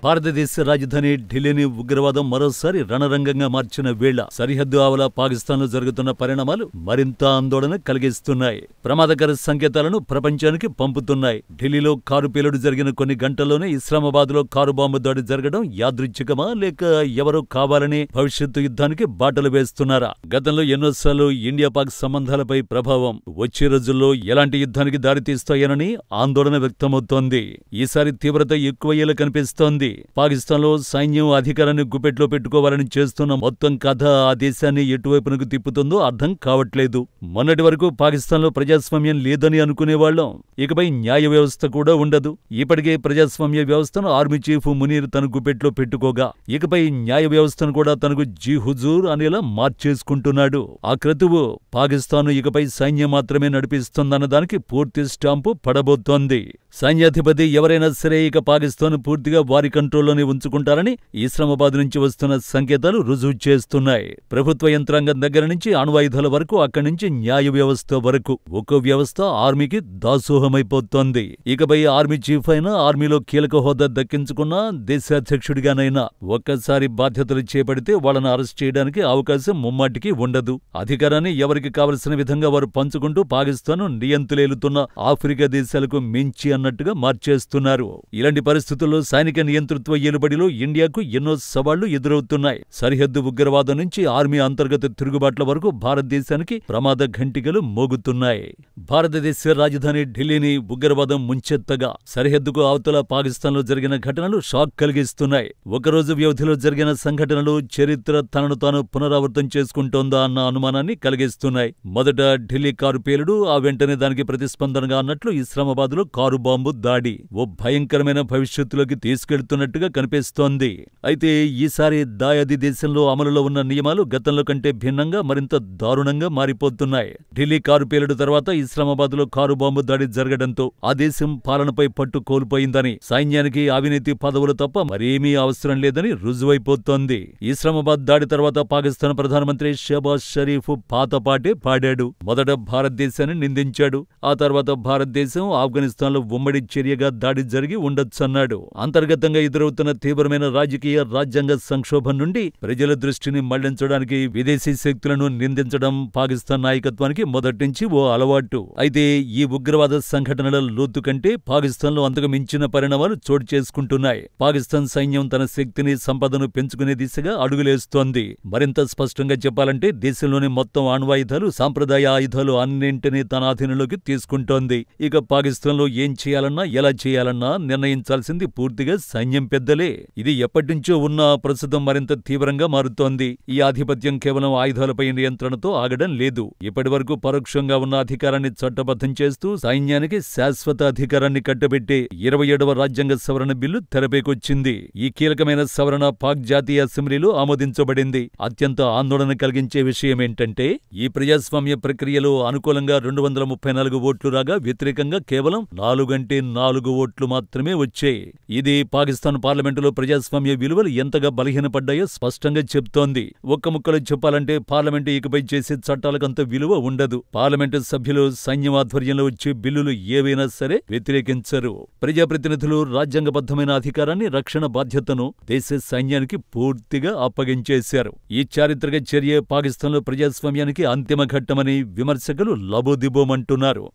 భారతదేశ రాజధాని ఢిల్లీని ఉగ్రవాదం మరోసారి రణరంగంగా మార్చిన వేళ సరిహద్దు ఆవల పాకిస్తాన్లో జరుగుతున్న పరిణామాలు మరింత ఆందోళన కలిగిస్తున్నాయి. ప్రమాదకర సంకేతాలను ప్రపంచానికి పంపుతున్నాయి. ఢిల్లీలో కారు పేలుడు జరిగిన కొన్ని గంటల్లోనే ఇస్లామాబాద్లో కారు బాంబు దాడి జరగడం యాదృచ్ఛికమా లేక ఎవరో కావాలని భవిష్యత్తు యుద్ధానికి బాటలు వేస్తున్నారా? గతంలో ఎన్నోసార్లు ఇండియా పాక్ సంబంధాలపై ప్రభావం వచ్చే రోజుల్లో ఎలాంటి యుద్ధానికి దారితీస్తాయనని ఆందోళన వ్యక్తమవుతోంది. ఈసారి తీవ్రత ఎక్కువయ్యేలా కనిపిస్తోంది. పాకిస్తాన్లో సైన్యం అధికారాన్ని గుప్పెట్లో పెట్టుకోవాలని చేస్తున్న మొత్తం కథ ఆ దేశాన్ని ఎటువైపునకు తిప్పుతుందో అర్థం కావట్లేదు. మొన్నటి వరకు పాకిస్తాన్లో ప్రజాస్వామ్యం లేదని అనుకునేవాళ్లం. ఇకపై న్యాయ వ్యవస్థ కూడా ఉండదు. ఇప్పటికే ప్రజాస్వామ్య వ్యవస్థను ఆర్మీ చీఫ్ మునీర్ తన గుప్పెట్లో పెట్టుకోగా ఇకపై న్యాయ వ్యవస్థను కూడా తనకు జీ హుజూర్ అనేలా మార్చేసుకుంటున్నాడు. ఆ క్రతువు పాకిస్తాన్ ఇకపై సైన్యం మాత్రమే నడిపిస్తోందన్న దానికి పూర్తి స్టాంపు పడబోతోంది. సైన్యాధిపతి ఎవరైనా సరే ఇక పాకిస్తాన్ పూర్తిగా వారి కంట్రోల్లోనే ఉంచుకుంటారని ఇస్లామాబాద్ నుంచి వస్తున్న సంకేతాలు రుజువు చేస్తున్నాయి. ప్రభుత్వ యంత్రాంగం దగ్గర నుంచి అణ్వాయుధాల వరకు అక్కడి నుంచి న్యాయ వ్యవస్థ వరకు ఒక్కో వ్యవస్థ ఆర్మీకి దాసోహమైపోతోంది. ఇకపై ఆర్మీ చీఫ్ అయినా ఆర్మీలో కీలక హోదా దక్కించుకున్నా దేశాధ్యక్షుడిగానైనా ఒక్కసారి బాధ్యతలు చేపడితే వాళ్ళను అరెస్ట్ చేయడానికి అవకాశం ముమ్మాటికి ఉండదు. అధికారాన్ని ఎవరికి కావలసిన విధంగా వారు పంచుకుంటూ పాకిస్తాన్ నియంత్రులేలుతున్న ఆఫ్రికా దేశాలకు మించి అన్నట్టుగా మార్చేస్తున్నారు. ఇలాంటి పరిస్థితుల్లో సైనిక నియంతృత్వ ఏలుబడిలో ఇండియాకు ఎన్నో సవాళ్లు ఎదురవుతున్నాయి. సరిహద్దు ఉగ్రవాదం నుంచి ఆర్మీ అంతర్గత తిరుగుబాట్ల వరకు భారతదేశానికి ప్రమాద ఘంటికలు మోగుతున్నాయి. భారతదేశ రాజధాని ఢిల్లీని ఉగ్రవాదం ముంచెత్తగా సరిహద్దుకు అవతల పాకిస్తాన్లో జరిగిన ఘటనలు షాక్ కలిగిస్తున్నాయి. ఒకరోజు వ్యవధిలో జరిగిన సంఘటనలు చరిత్ర తనను తాను పునరావృతం చేసుకుంటోందా అన్న అనుమానాన్ని కలిగిస్తున్నాయి. మొదట ఢిల్లీ కారు పేలుడు, ఆ వెంటనే దానికి ప్రతిస్పందనగా అన్నట్లు ఇస్లామాబాద్లో కారు బాంబు దాడి ఓ భయంకరమైన భవిష్యత్తులోకి తీసుకెళ్తున్నట్టుగా కనిపిస్తోంది. అయితే ఈసారి దాయాది దేశంలో అమలులో ఉన్న నియమాలు గతంలో కంటే భిన్నంగా మరింత దారుణంగా మారిపోతున్నాయి. ఢిల్లీ కారు పేలుడు తర్వాత ఇస్లామాబాద్లో కారు బాంబు దాడి జరగడంతో ఆ దేశం పాలనపై పట్టు కోల్పోయిందని, సైన్యానికి అవినీతి పదవులు తప్ప మరేమీ అవసరం లేదని రుజువైపోతోంది. ఇస్లామాబాద్ దాడి తర్వాత పాకిస్తాన్ ప్రధానమంత్రి షహబాజ్ షరీఫ్ పాతపాటే పాడాడు. మొదట భారతదేశాన్ని నిందించాడు. ఆ తర్వాత భారతదేశం ఆఫ్ఘనిస్తాన్లో ఉమ్మడి చర్యగా దాడి జరిగి ఉండొచ్చన్నాడు. అంతర్గతంగా ఎదురవుతున్న తీవ్రమైన రాజకీయ రాజ్యాంగ సంక్షోభం నుండి ప్రజల దృష్టిని మళ్లించడానికి విదేశీ శక్తులను నిందించడం పాకిస్తాన్ నాయకత్వానికి మొదట్నుంచి ఓ అలవాటు. అయితే ఈ ఉగ్రవాద సంఘటనల లోతు కంటే పాకిస్తాన్లో అంతకు మించిన పరిణామాలు చోటు చేసుకుంటున్నాయి. పాకిస్తాన్ సైన్యం తన శక్తిని, సంపదను పెంచుకునే దిశగా అడుగులేస్తోంది. మరింత స్పష్టంగా చెప్పాలంటే దేశంలోని మొత్తం అణ్వాయుధాలు, సాంప్రదాయ ఆయుధాలు అన్నింటినీ తన ఆధీనంలోకి తీసుకుంటోంది. ఇక పాకిస్తాన్లో ఏం చేయాలన్నా, ఎలా చేయాలన్నా నిర్ణయించాల్సింది పూర్తిగా సైన్యం పెద్దలే. ఇది ఎప్పటినుంచో ఉన్నా ప్రస్తుతం మరింత తీవ్రంగా మారుతోంది. ఈ ఆధిపత్యం కేవలం ఆయుధాలపై నియంత్రణతో ఆగడం లేదు. ఇప్పటివరకు పరోక్షంగా ఉన్న అధికారాన్ని చట్టబద్ధం చేస్తూ సైన్యానికి శాశ్వత అధికారాన్ని కట్టబెట్టే 27వ రాజ్యాంగ సవరణ బిల్లు తెరపైకొచ్చింది. ఈ కీలకమైన సవరణ పాక్ జాతీయ అసెంబ్లీలో ఆమోదించబడింది. అత్యంత ఆందోళన కలిగించే విషయమేంటంటే ఈ ప్రజాస్వామ్య ప్రక్రియలో అనుకూలంగా 234 ఓట్లు రాగా వ్యతిరేకంగా కేవలం 4 ఓట్లు మాత్రమే వచ్చాయి. ఇది పాకిస్తాన్ పార్లమెంటులో ప్రజాస్వామ్య విలువలు ఎంతగా బలహీనపడ్డాయో స్పష్టంగా చెప్తోంది. ఒక్క ముక్కలో చెప్పాలంటే పార్లమెంటు ఇకపై చేసే చట్టాలకంత విలువ ఉండదు. పార్లమెంటు సభ్యులు సైన్యం ఆధ్వర్యంలో వచ్చే బిల్లులు ఏవైనా సరే వ్యతిరేకించరు. ప్రజాప్రతినిధులు రాజ్యాంగబద్ధమైన అధికారాన్ని, రక్షణ బాధ్యతను దేశ సైన్యానికి పూర్తిగా అప్పగించేశారు. ఈ చారిత్రక చర్య పాకిస్తాన్లో ప్రజాస్వామ్యానికి అంతిమ ఘట్టమని విమర్శకులు లబోదిబోమంటున్నారు.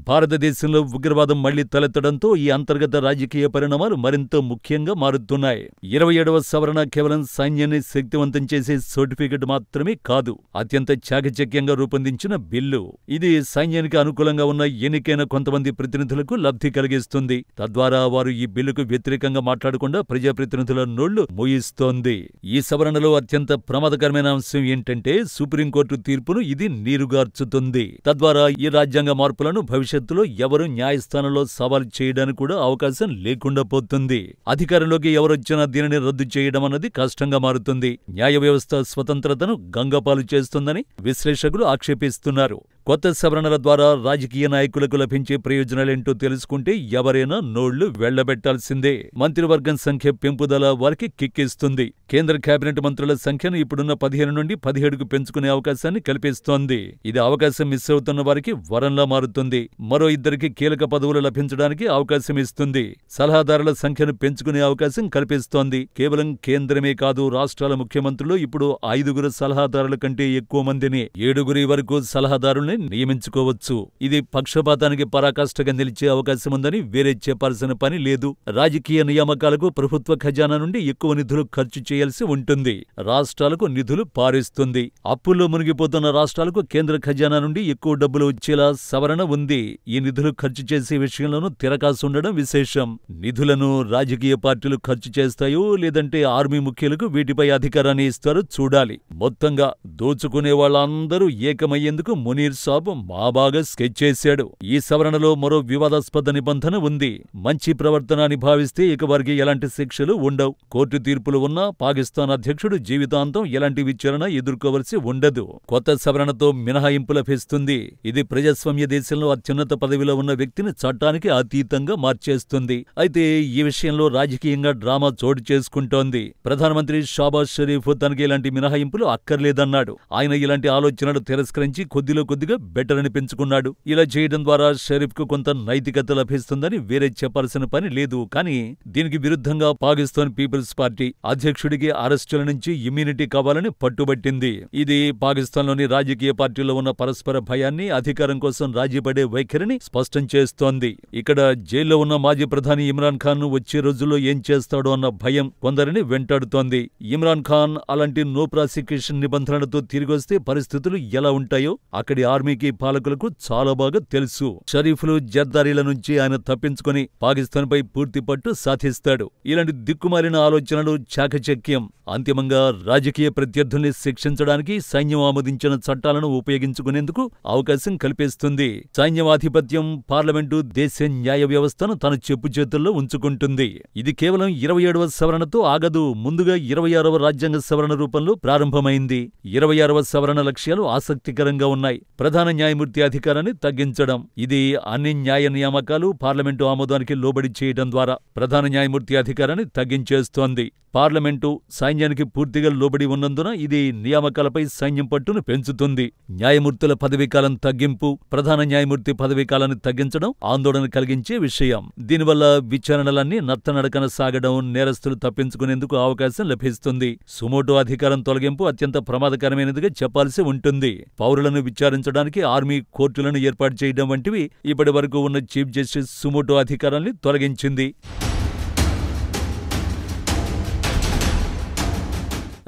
భారతదేశంలో ఉగ్రవాదం మళ్లీ తలెత్తడంతో ఈ అంతర్గత రాజకీయ పరిణామాలు మరింత ముఖ్యంగా మారుతున్నాయి. 27వ సవరణ కేవలం సైన్యాన్ని శక్తివంతం చేసే సర్టిఫికెట్ మాత్రమే కాదు, అత్యంత చాకచక్యంగా రూపొందించిన బిల్లు. ఇది సైన్యానికి అనుకూలంగా ఉన్న ఎన్నికైన కొంతమంది ప్రతినిధులకు లబ్ధి కలిగిస్తుంది. తద్వారా వారు ఈ బిల్లుకు వ్యతిరేకంగా మాట్లాడకుండా ప్రజాప్రతినిధుల నోళ్లు మూయిస్తోంది. ఈ సవరణలో అత్యంత ప్రమాదకరమైన అంశం ఏంటంటే సుప్రీంకోర్టు తీర్పును ఇది నీరుగార్చుతుంది. తద్వారా ఈ రాజ్యాంగ మార్పులను భవిష్యత్తులో ఎవరు న్యాయస్థానంలో సవాల్ చేయడానికి కూడా అవకాశం లేకుండా పోతుంది. అధికారంలోకి ఎవరొచ్చినా దీనిని రద్దు చేయడం అన్నది కష్టంగా మారుతుంది. న్యాయ వ్యవస్థ స్వతంత్రతను గంగపాలు చేస్తుందని విశ్లేషకులు ఆక్షేపిస్తున్నారు. కొత్త సవరణల ద్వారా రాజకీయ నాయకులకు లభించే ప్రయోజనాలేంటో తెలుసుకుంటే ఎవరైనా నోళ్లు వెళ్లబెట్టాల్సిందే. మంత్రివర్గం సంఖ్య పెంపుదల వారికి కిక్కిస్తుంది. కేంద్ర కేబినెట్ మంత్రుల సంఖ్యను ఇప్పుడున్న 15 నుండి 17కు పెంచుకునే అవకాశాన్ని కల్పిస్తోంది. ఇది అవకాశం మిస్ అవుతున్న వారికి వరంలా మారుతుంది. మరో 2కి కీలక పదవులు లభించడానికి అవకాశం ఇస్తుంది. సలహాదారుల సంఖ్యను పెంచుకునే అవకాశం కల్పిస్తోంది. కేవలం కేంద్రమే కాదు, రాష్ట్రాల ముఖ్యమంత్రులు ఇప్పుడు 5గురు సలహాదారుల కంటే ఎక్కువ మందిని 7గురి వరకు సలహాదారుల్ని నియమించుకోవచ్చు. ఇది పక్షపాతానికి పరాకాష్ఠగా నిలిచే అవకాశం ఉందని వేరే చెప్పాల్సిన పని లేదు. రాజకీయ నియామకాలకు ప్రభుత్వ ఖజానా నుండి ఎక్కువ నిధులు ఖర్చు చేయాల్సి ఉంటుంది. రాష్ట్రాలకు నిధులు పారిస్తుంది. అప్పుల్లో మునిగిపోతున్న రాష్ట్రాలకు కేంద్ర ఖజానా నుండి ఎక్కువ డబ్బులు వచ్చేలా సవరణ ఉంది. ఈ నిధులు ఖర్చు చేసే విషయంలోనూ తిరకాసుండడం విశేషం. నిధులను రాజకీయ పార్టీలు ఖర్చు చేస్తాయో లేదంటే ఆర్మీ ముఖ్యులకు వీటిపై అధికారాన్ని ఇస్తారో చూడాలి. మొత్తంగా దోచుకునే వాళ్ళందరూ ఏకమయ్యేందుకు మునీర్ సాబ్ బాగా స్కెచ్ చేశాడు. ఈ సవరణలో మరో వివాదాస్పద నిబంధన ఉంది. మంచి ప్రవర్తన అని భావిస్తే ఇక వారికి ఎలాంటి శిక్షలు ఉండవు. కోర్టు తీర్పులు ఉన్నా పాకిస్తాన్ అధ్యక్షుడు జీవితాంతం ఎలాంటి విచారణ ఎదుర్కోవలసి ఉండదు. కొత్త సవరణతో మినహాయింపు లభిస్తుంది. ఇది ప్రజాస్వామ్య దేశంలో అత్యున్నత పదవిలో ఉన్న వ్యక్తిని చట్టానికి అతీతంగా మార్చేస్తుంది. అయితే ఈ విషయంలో రాజకీయంగా డ్రామా చోటు చేసుకుంటోంది. ప్రధానమంత్రి షాబాజ్ షరీఫ్ తనకి ఇలాంటి మినహాయింపులు అక్కర్లేదన్నాడు. ఆయన ఇలాంటి ఆలోచనలు తిరస్కరించి కొద్దిగా బెటర్ అని పెంచుకున్నాడు. ఇలా చేయడం ద్వారా షరీఫ్ కు కొంత నైతికత లభిస్తుందని వేరే చెప్పాల్సిన పని లేదు. కానీ దీనికి విరుద్ధంగా పాకిస్తాన్ పీపుల్స్ పార్టీ అధ్యక్షుడికి అరెస్టుల నుంచి ఇమ్యూనిటీ కావాలని పట్టుబట్టింది. ఇది పాకిస్తాన్లోని రాజకీయ పార్టీలో ఉన్న పరస్పర భయాన్ని, అధికారం కోసం రాజీపడే వైఖరిని స్పష్టం చేస్తోంది. ఇక్కడ జైల్లో ఉన్న మాజీ ప్రధాని ఇమ్రాన్ ఖాన్ వచ్చే రోజుల్లో ఏం చేస్తాడో అన్న భయం కొందరిని వెంటాడుతోంది. ఇమ్రాన్ ఖాన్ అలాంటి నో ప్రాసిక్యూషన్ నిబంధనలతో తిరిగొస్తే పరిస్థితులు ఎలా ఉంటాయో అక్కడి ఆర్మీకి, పాలకులకు చాలా బాగా తెలుసు. షరీఫ్లు, జర్దారీల నుంచి ఆయన తప్పించుకుని పాకిస్తాన్ పై పూర్తి పట్టు సాధిస్తాడు. ఇలాంటి దిక్కుమాలిన ఆలోచనలు చాకచక్యం. అంతిమంగా రాజకీయ ప్రత్యర్థుల్ని శిక్షించడానికి సైన్యం ఆమోదించిన చట్టాలను ఉపయోగించుకునేందుకు అవకాశం కల్పిస్తుంది. సైన్యం ఆధిపత్యం, పార్లమెంటు దేశ న్యాయ వ్యవస్థను తన చెప్పు చేతుల్లో ఉంచుకుంటుంది. ఇది కేవలం 27వ సవరణతో ఆగదు. ముందుగా 26వ రాజ్యాంగ సవరణ రూపంలో ప్రారంభమైంది. 26వ సవరణ లక్ష్యాలు ఆసక్తికరంగా ఉన్నాయి. ప్రధాన న్యాయమూర్తి అధికారాన్ని తగ్గించడం. ఇది అన్ని న్యాయ నియామకాలు పార్లమెంటు ఆమోదానికి లోబడి చేయడం ద్వారా ప్రధాన న్యాయమూర్తి అధికారాన్ని తగ్గించేస్తోంది. పార్లమెంటు సైన్యానికి పూర్తిగా లోబడి ఉన్నందున ఇది నియామకాలపై సైన్యం పట్టును పెంచుతుంది. న్యాయమూర్తుల పదవీకాలం తగ్గింపు, ప్రధాన న్యాయమూర్తి పదవీకాలాన్ని తగ్గించడం ఆందోళన కలిగించే విషయం. దీనివల్ల విచారణలన్నీ నత్తనడకన సాగడం, నేరస్తులు తప్పించుకునేందుకు అవకాశం లభిస్తుంది. సుమోటో అధికారం తొలగింపు అత్యంత ప్రమాదకరమైనదిగా చెప్పాల్సి ఉంటుంది. పౌరులను విచారించడానికి ఆర్మీ కోర్టులను ఏర్పాటు చేయడం వంటివి ఇప్పటి వరకు ఉన్న చీఫ్ జస్టిస్ సుమోటో అధికారాన్ని తొలగించింది.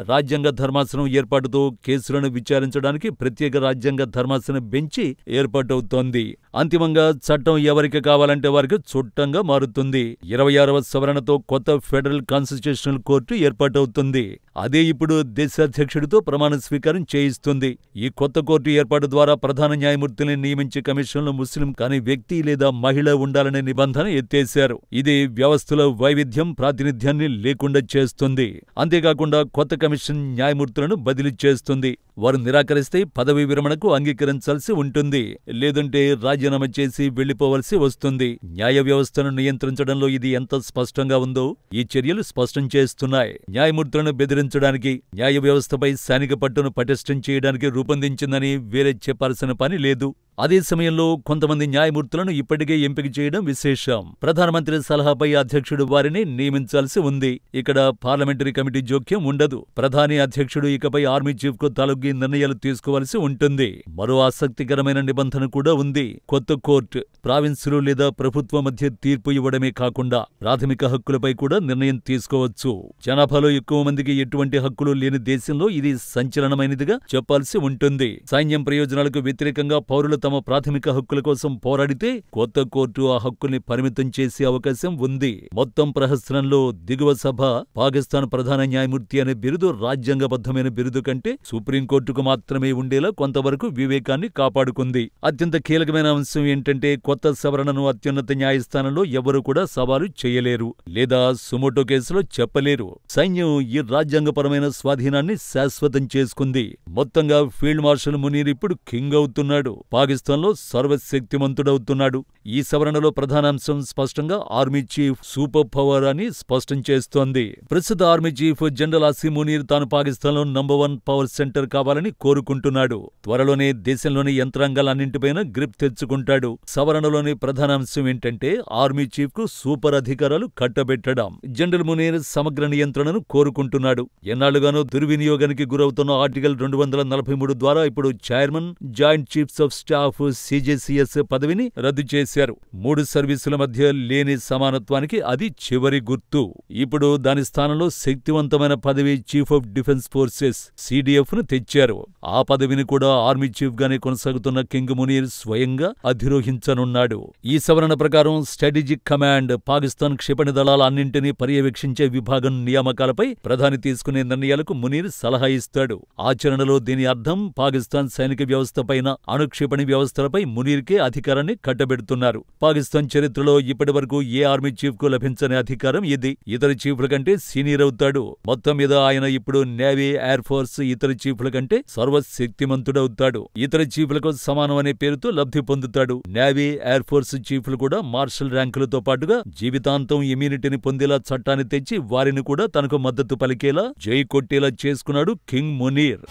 రాజ్యాంగ ధర్మాసనం ఏర్పాటుతో కేసులను విచారించడానికి ప్రత్యేక రాజ్యాంగ ధర్మాసన బెంచి ఏర్పాటవుతోంది. అంతిమంగా చట్టం ఎవరికి కావాలంటే వారికి చుట్టంగా మారుతుంది. 26వ సవరణతో కొత్త ఫెడరల్ కాన్స్టిట్యూషనల్ కోర్టు ఏర్పాటవుతుంది. అదే ఇప్పుడు దేశాధ్యక్షుడితో ప్రమాణ స్వీకారం చేయిస్తుంది. ఈ కొత్త కోర్టు ఏర్పాటు ద్వారా ప్రధాన న్యాయమూర్తిని నియమించే కమిషన్లో ముస్లిం కాని వ్యక్తి లేదా మహిళ ఉండాలనే నిబంధన ఎత్తేశారు. ఇది వ్యవస్థలో వైవిధ్యం, ప్రాతినిధ్యాన్ని లేకుండా చేస్తుంది. అంతేకాకుండా కొత్త కమిషన్ న్యాయమూర్తులను బదిలీ చేస్తుంది. వారు నిరాకరిస్తే పదవీ విరమణకు అంగీకరించాల్సి ఉంటుంది. లేదంటే రాజీనామా చేసి వెళ్లిపోవలసి వస్తుంది. న్యాయ వ్యవస్థను నియంత్రించడంలో ఇది ఎంత స్పష్టంగా ఉందో ఈ చర్యలు స్పష్టం చేస్తున్నాయి. న్యాయమూర్తులను బెదిరించడానికి, న్యాయ వ్యవస్థపై సైనిక పట్టును పటిష్టం చేయడానికి రూపొందించిందని వేరే చెప్పాల్సిన పని లేదు. అదే సమయంలో కొంతమంది న్యాయమూర్తులను ఇప్పటికే ఎంపిక చేయడం విశేషం. ప్రధానమంత్రి సలహాపై అధ్యక్షుడు వారిని నియమించాల్సి ఉంది. ఇక్కడ పార్లమెంటరీ కమిటీ జోక్యం ఉండదు. ప్రధాని అధ్యక్షుడు ఇకపై ఆర్మీ చీఫ్ కు తలొగ్గి నిర్ణయాలు తీసుకోవాల్సి ఉంటుంది. మరో ఆసక్తికరమైన నిబంధన కూడా ఉంది. కొత్త కోర్టు ప్రావిన్సులు లేదా ప్రభుత్వ మధ్య తీర్పు ఇవ్వడమే కాకుండా ప్రాథమిక హక్కులపై కూడా నిర్ణయం తీసుకోవచ్చు. జనాభాలో ఎక్కువ మందికి ఎటువంటి హక్కులు లేని దేశంలో ఇది సంచలనమైనదిగా చెప్పాల్సి ఉంటుంది. సైన్యం ప్రయోజనాలకు వ్యతిరేకంగా పౌరుల తమ ప్రాథమిక హక్కుల కోసం పోరాడితే కొత్త కోర్టు ఆ హక్కుల్ని పరిమితం చేసే అవకాశం ఉంది. మొత్తం ప్రహసనంలో దిగువ సభ పాకిస్తాన్ ప్రధాన న్యాయమూర్తి అనే బిరుదు రాజ్యాంగబద్ధమైన బిరుదు కంటే సుప్రీంకోర్టుకు మాత్రమే ఉండేలా కొంతవరకు వివేకాన్ని కాపాడుకుంది. అత్యంత కీలకమైన అంశం ఏంటంటే కొత్త సవరణను అత్యున్నత న్యాయస్థానంలో ఎవరూ కూడా సవాలు చేయలేరు లేదా సుమోటో కేసులో చెప్పలేరు. సైన్యం ఈ రాజ్యాంగపరమైన స్వాధీనాన్ని శాశ్వతం చేసుకుంది. మొత్తంగా ఫీల్డ్ మార్షల్ మునీర్ ఇప్పుడు కింగ్ అవుతున్నాడు. పాకిస్తాన్లో సర్వశక్తిమంతుడవుతున్నాడు. ఈ సవరణలో ప్రధానాంశం స్పష్టంగా ఆర్మీ చీఫ్ సూపర్ పవర్ అని స్పష్టం చేస్తోంది. ప్రస్తుత army chief general Asim Munir తాను పాకిస్తాన్లో #1 పవర్ సెంటర్ కావాలని కోరుకుంటున్నాడు. త్వరలోనే దేశంలోని యంత్రాంగాలన్నింటిపైన గ్రిప్ తెచ్చుకుంటాడు. సవరణలోని ప్రధానాంశం ఏంటంటే ఆర్మీ చీఫ్ కు సూపర్ అధికారాలు కట్టబెట్టడం. జనరల్ మునీర్ సమగ్ర నియంత్రణను కోరుకుంటున్నాడు. ఎన్నాళ్లుగానో దుర్వినియోగానికి గురవుతున్న ఆర్టికల్ 243 ద్వారా ఇప్పుడు chairman joint chiefs of staff CJCS పదవిని రద్దు చేశారు. 3 సర్వీసుల మధ్య లేని సమానత్వానికి అది చివరి గుర్తు. ఇప్పుడు దాని స్థానంలో శక్తివంతమైన పదవి chief of defence forces CDF ను తెచ్చారు. ఆ పదవిని కూడా ఆర్మీ చీఫ్ గానే కొనసాగుతున్న కింగ్ మునీర్ స్వయంగా అధిరోహించనున్నాడు. ఈ సవరణ ప్రకారం స్ట్రాటజిక్ కమాండ్ పాకిస్తాన్ క్షిపణి దళాల అన్నింటినీ పర్యవేక్షించే విభాగం నియామకాలపై ప్రధాని తీసుకునే నిర్ణయాలకు మునీర్ సలహా ఇస్తాడు. ఆచరణలో దీని అర్థం పాకిస్తాన్ సైనిక వ్యవస్థపైన అణుక్షిపణి వ్యవస్థలపై మునీర్కే అధికారాన్ని కట్టబెడుతున్నారు. పాకిస్తాన్ చరిత్రలో ఇప్పటివరకు ఏ ఆర్మీ చీఫ్ కు లభించని అధికారం ఇది. ఇతర చీఫ్ల కంటే సీనియర్ అవుతాడు. మొత్తం మీద ఆయన ఇప్పుడు నేవీ, ఎయిర్ ఫోర్స్ ఇతర చీఫ్ల కంటే సర్వశక్తిమంతుడవుతాడు. ఇతర చీఫ్లకు సమానం అనే పేరుతో లబ్ధి పొందుతాడు. నేవీ, ఎయిర్ ఫోర్స్ చీఫ్లు కూడా మార్షల్ ర్యాంకులతో పాటుగా జీవితాంతం ఇమ్యూనిటీని పొందేలా చట్టాన్ని తెచ్చి వారిని కూడా తనకు మద్దతు పలికేలా జై కొట్టేలా చేసుకున్నాడు కింగ్ మునీర్.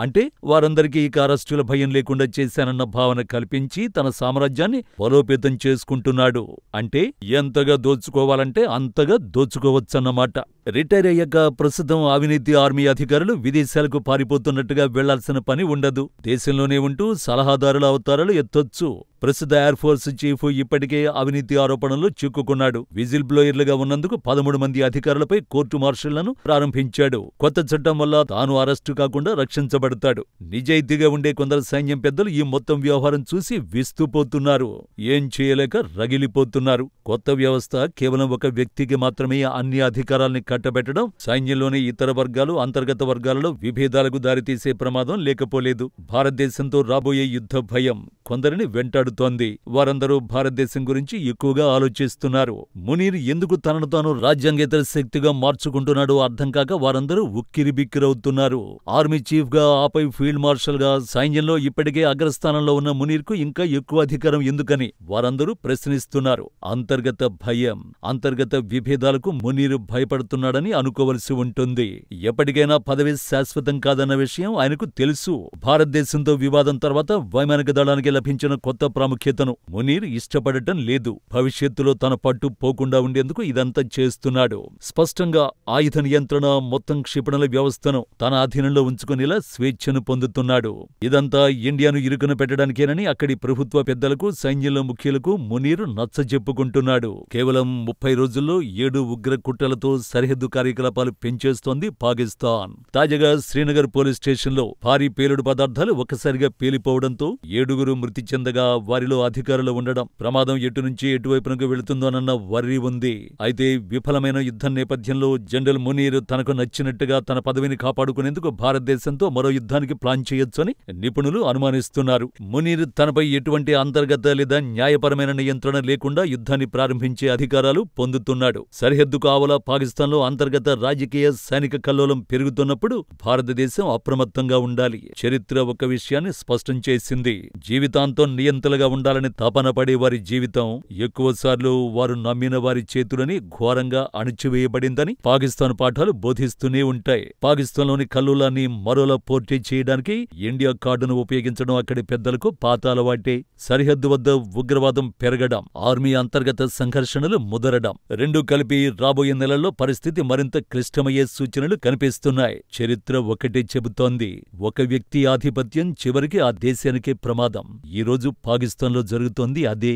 అంటే వారందరికీ ఇక అరెస్టుల భయం లేకుండా చేశానన్న భావన కల్పించి తన సామ్రాజ్యాన్ని బలోపేతం చేసుకుంటున్నాడు. అంటే ఎంతగా దోచుకోవాలంటే అంతగా దోచుకోవచ్చన్నమాట. రిటైర్ అయ్యాక ప్రస్తుతం అవినీతి ఆర్మీ అధికారులు విదేశాలకు పారిపోతున్నట్టుగా వెళ్లాల్సిన పని ఉండదు. దేశంలోనే ఉంటూ సలహాదారుల అవతారాలు ఎత్తొచ్చు. ప్రస్తుత ఎయిర్ ఫోర్స్ చీఫ్ ఇప్పటికే అవినీతి ఆరోపణల్లో చిక్కుకున్నాడు. విజిల్ బ్లోయర్లుగా ఉన్నందుకు 13 మంది అధికారులపై కోర్టు మార్షళ్లను ప్రారంభించాడు. కొత్త చట్టం వల్ల తాను అరెస్టు కాకుండా రక్షించబడతాడు. నిజాయితీగా ఉండే కొందరు సైన్యం పెద్దలు ఈ మొత్తం వ్యవహారం చూసి విస్తుపోతున్నారు. ఏం చేయలేక రగిలిపోతున్నారు. కొత్త వ్యవస్థ కేవలం ఒక వ్యక్తికి మాత్రమే అన్ని అధికారాల్ని కట్టబెట్టడం సైన్యంలోని ఇతర వర్గాలు, అంతర్గత వర్గాలలో విభేదాలకు దారితీసే ప్రమాదం లేకపోలేదు. భారతదేశంతో రాబోయే యుద్ధ భయం కొందరిని వెంటాడుతోంది. వారందరూ భారతదేశం గురించి ఎక్కువగా ఆలోచిస్తున్నారు. మునీర్ ఎందుకు తనను తాను రాజ్యాంగేతర శక్తిగా మార్చుకుంటున్నాడో అర్థం కాక వారందరూ ఉక్కిరిబిక్కిరవుతున్నారు. ఆర్మీ చీఫ్ గా, ఆపై ఫీల్డ్ మార్షల్ గా సైన్యంలో ఇప్పటికే అగ్రస్థానంలో ఉన్న మునీర్ కు ఇంకా ఎక్కువ అధికారం ఎందుకని వారందరూ ప్రశ్నిస్తున్నారు. అంతర్గత భయం, అంతర్గత విభేదాలకు మునీర్ భయపడుతున్నాడని అనుకోవలసి ఉంటుంది. ఎప్పటికైనా పదవి శాశ్వతం కాదన్న విషయం ఆయనకు తెలుసు. భారతదేశంతో వివాదం తర్వాత వైమానిక దళానికి లభించిన కొత్త ప్రాముఖ్యతను మునీర్ ఇష్టపడటం లేదు. భవిష్యత్తులో తన పట్టు పోకుండా ఉండేందుకు ఇదంతా చేస్తున్నాడు. స్పష్టంగా ఆయుధ నియంత్రణ, మొత్తం క్షిపణుల వ్యవస్థను తన అధీనంలో ఉంచుకునేలా స్వేచ్ఛను పొందుతున్నాడు. ఇదంతా ఇండియాను ఇరుకున పెట్టడానికేనని అక్కడి ప్రభుత్వ పెద్దలకు, సైన్యంలో ముఖ్యులకు మునీర్ నచ్చజెప్పుకుంటున్నాడు. కేవలం 30 రోజుల్లో 7 ఉగ్ర కుట్రలతో సరిహద్దు కార్యకలాపాలు పెంచేస్తోంది పాకిస్తాన్. తాజాగా శ్రీనగర్ పోలీస్ స్టేషన్లో భారీ పేలుడు పదార్థాలు ఒక్కసారిగా పేలిపోవడంతో 7 మృతి చెందగా వారిలో అధికారులు ఉండడం, ప్రమాదం ఎటు నుంచి ఎటువైపునకు వెళుతుందోనన్న వర్రీ ఉంది. అయితే విఫలమైన యుద్ధం నేపథ్యంలో జనరల్ మునీర్ తనకు నచ్చినట్టుగా తన పదవిని కాపాడుకునేందుకు భారతదేశంతో మరో యుద్ధానికి ప్లాన్ చేయొచ్చని నిపుణులు అనుమానిస్తున్నారు. మునీర్ తనపై ఎటువంటి అంతర్గత లేదా న్యాయపరమైన నియంత్రణ లేకుండా యుద్ధాన్ని ప్రారంభించే అధికారాలు పొందుతున్నాడు. సరిహద్దుకు ఆవల పాకిస్తాన్లో అంతర్గత రాజకీయ, సైనిక కల్లోలం పెరుగుతున్నప్పుడు భారతదేశం అప్రమత్తంగా ఉండాలి. చరిత్ర ఒక విషయాన్ని స్పష్టం చేసింది. జీవితాంతం నియంతలుగా ఉండాలని తపన పడే వారి జీవితం ఎక్కువసార్లు వారు నమ్మిన వారి చేతులని ఘోరంగా అణిచివేయబడిందని పాకిస్తాన్ పాఠాలు బోధిస్తూనే ఉంటాయి. పాకిస్తాన్లోని కల్లోలాన్ని మరోలా పోర్ట్రే చేయడానికి ఇండియా కార్డును ఉపయోగించడం అక్కడి పెద్దలకు పాతాలవాటే. సరిహద్దు వద్ద ఉగ్రవాదం పెరగడం, ఆర్మీ అంతర్గత సంఘర్షణలు ముదరడం, రెండూ కలిపి రాబోయే నెలల్లో పరిస్థితి మరింత క్లిష్టమయ్యే సూచనలు కనిపిస్తున్నాయి. చరిత్ర ఒకటే చెబుతోంది, ఒక వ్యక్తి ఆధిపత్యం చివరికి ఆ దేశానికే ప్రమాదం. ఈరోజు పాకిస్తాన్లో జరుగుతోంది అదే.